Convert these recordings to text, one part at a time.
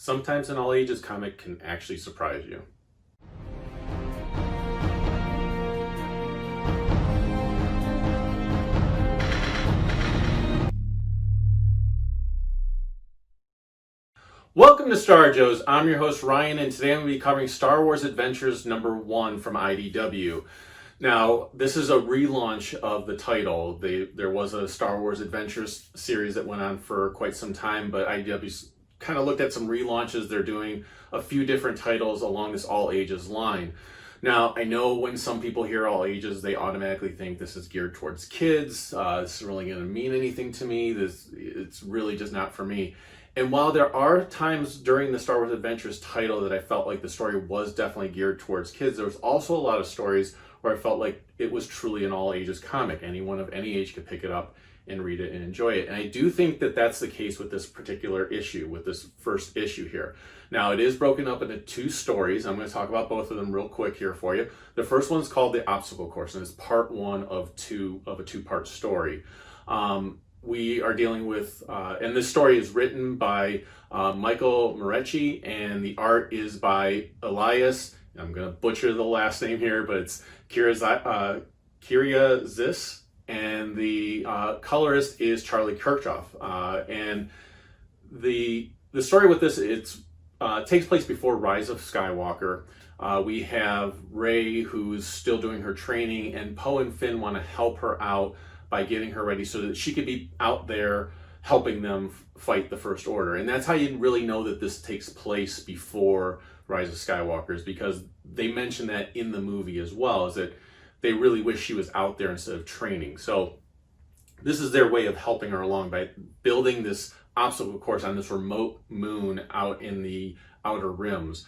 Sometimes an all ages comic can actually surprise you. Welcome to Star Joes. I'm your host Ryan, and today I'm going to be covering Star Wars Adventures #1 from IDW. Now, this is a relaunch of the title. There was a Star Wars Adventures series that went on for quite some time, but IDW's kind of looked at some relaunches. They're doing a few different titles along this all ages line. Now, I know when some people hear all ages, they automatically think this is geared towards kids. This is really going to mean anything to me. It's really just not for me. And while there are times during the Star Wars Adventures title that I felt like the story was definitely geared towards kids, there was also a lot of stories where I felt like it was truly an all ages comic. Anyone of any age could pick it up and read it and enjoy it. And I do think that that's the case with this particular issue, with this first issue here. Now, it is broken up into two stories. I'm going to talk about both of them real quick here for you. The first one's called The Obstacle Course, and it's part one of a two-part story. We are dealing with, and this story is written by Michael Morecci, and the art is by Elias. I'm going to butcher the last name here, but it's Kyria Zis, and the colorist is Charlie Kirchhoff. And the story with this, it takes place before Rise of Skywalker. We have Rey, who's still doing her training, and Poe and Finn want to help her out by getting her ready so that she could be out there helping them fight the First Order. And that's how you really know that this takes place before Rise of Skywalker, is because they mention that in the movie as well, is that they really wish she was out there instead of training. So this is their way of helping her along by building this obstacle course on this remote moon out in the outer rims.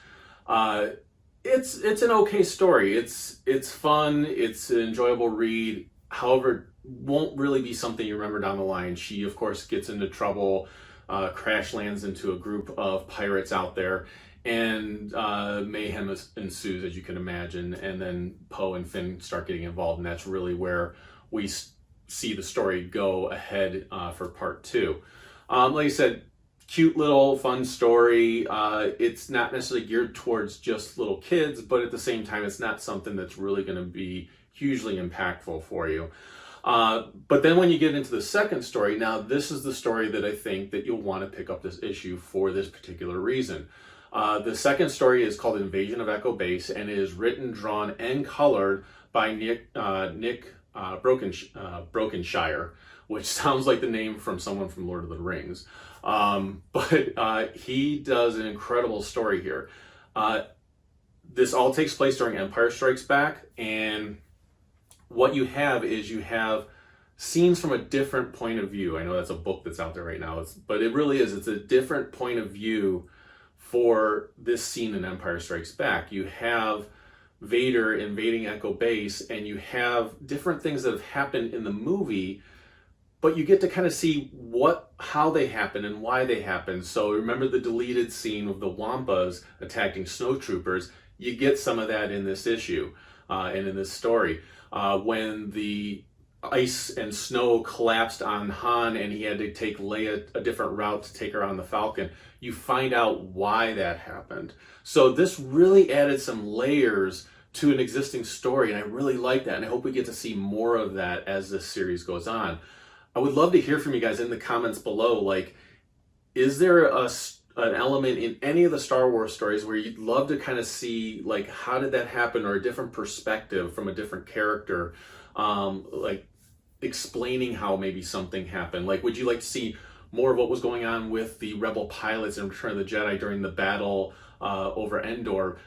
It's an okay story. It's fun. It's an enjoyable read. However, won't really be something you remember down the line. She, of course, gets into trouble, crash lands into a group of pirates out there, and mayhem ensues, as you can imagine, and then Poe and Finn start getting involved, and that's really where we see the story go ahead for part two. Like I said, cute little fun story. It's not necessarily geared towards just little kids, but at the same time, it's not something that's really going to be hugely impactful for you. But then when you get into the second story, now this is the story that I think that you'll want to pick up this issue for this particular reason. The second story is called Invasion of Echo Base, and it is written, drawn, and colored by Nick Brokenshire, which sounds like the name from someone from Lord of the Rings. But he does an incredible story here. This all takes place during Empire Strikes Back, and what you have is you have scenes from a different point of view. I know that's a book that's out there right now, but it really is. It's a different point of view for this scene in Empire Strikes Back. You have Vader invading Echo Base, and you have different things that have happened in the movie, but you get to kind of see how they happen and why they happen. So remember the deleted scene of the Wampas attacking snowtroopers? You get some of that in this issue and in this story. When the ice and snow collapsed on Han and he had to take Leia a different route to take her on the Falcon, you find out why that happened. So this really added some layers to an existing story, and I really like that, and I hope we get to see more of that as this series goes on. I would love to hear from you guys in the comments below. Like, is there an element in any of the Star Wars stories where you'd love to kind of see, like, how did that happen, or a different perspective from a different character, like explaining how maybe something happened? Like, would you like to see more of what was going on with the Rebel pilots in Return of the Jedi during the battle over Endor,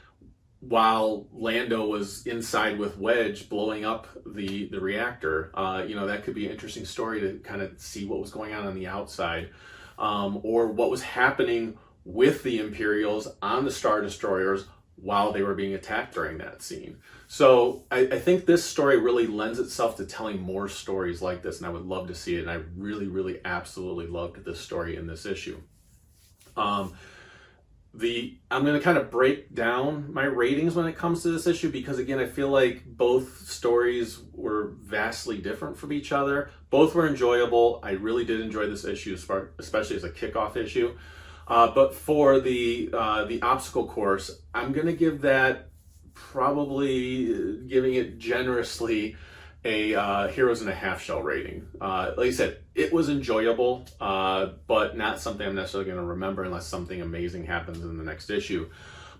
while Lando was inside with Wedge blowing up the reactor? That could be an interesting story to kind of see what was going on the outside. Or what was happening with the Imperials on the Star Destroyers while they were being attacked during that scene. So I think this story really lends itself to telling more stories like this, and I would love to see it, and I really, really absolutely loved this story in this issue. I'm going to kind of break down my ratings when it comes to this issue, because again, I feel like both stories were vastly different from each other. Both were enjoyable. I really did enjoy this issue, especially as a kickoff issue. But for the obstacle course, I'm going to give that, probably giving it generously, a heroes and a half shell rating. Like I said, it was enjoyable, but not something I'm necessarily going to remember unless something amazing happens in the next issue.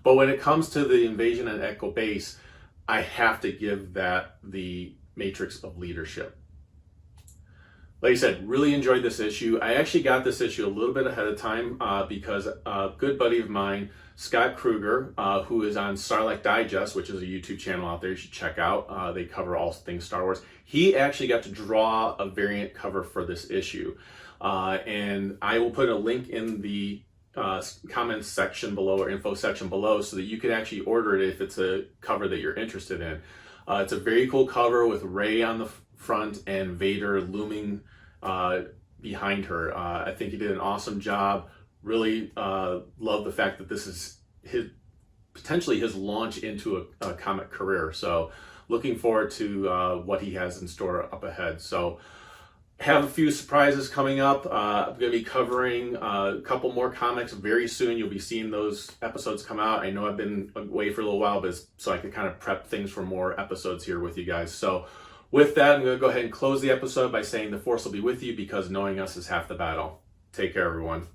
But when it comes to the invasion at Echo Base, I have to give that the Matrix of Leadership. Like I said, really enjoyed this issue. I actually got this issue a little bit ahead of time because a good buddy of mine, Scott Kruger, who is on Sarlaac Digest, which is a YouTube channel out there you should check out. They cover all things Star Wars. He actually got to draw a variant cover for this issue. And I will put a link in the comments section below, or info section below, so that you can actually order it if it's a cover that you're interested in. It's a very cool cover with Rey on the front and Vader looming behind her. I think he did an awesome job. Really love the fact that this is potentially his launch into a comic career. So looking forward to what he has in store up ahead. So have a few surprises coming up. I'm going to be covering a couple more comics very soon. You'll be seeing those episodes come out. I know I've been away for a little while, but so I can kind of prep things for more episodes here with you guys. So with that, I'm going to go ahead and close the episode by saying the Force will be with you, because knowing us is half the battle. Take care, everyone.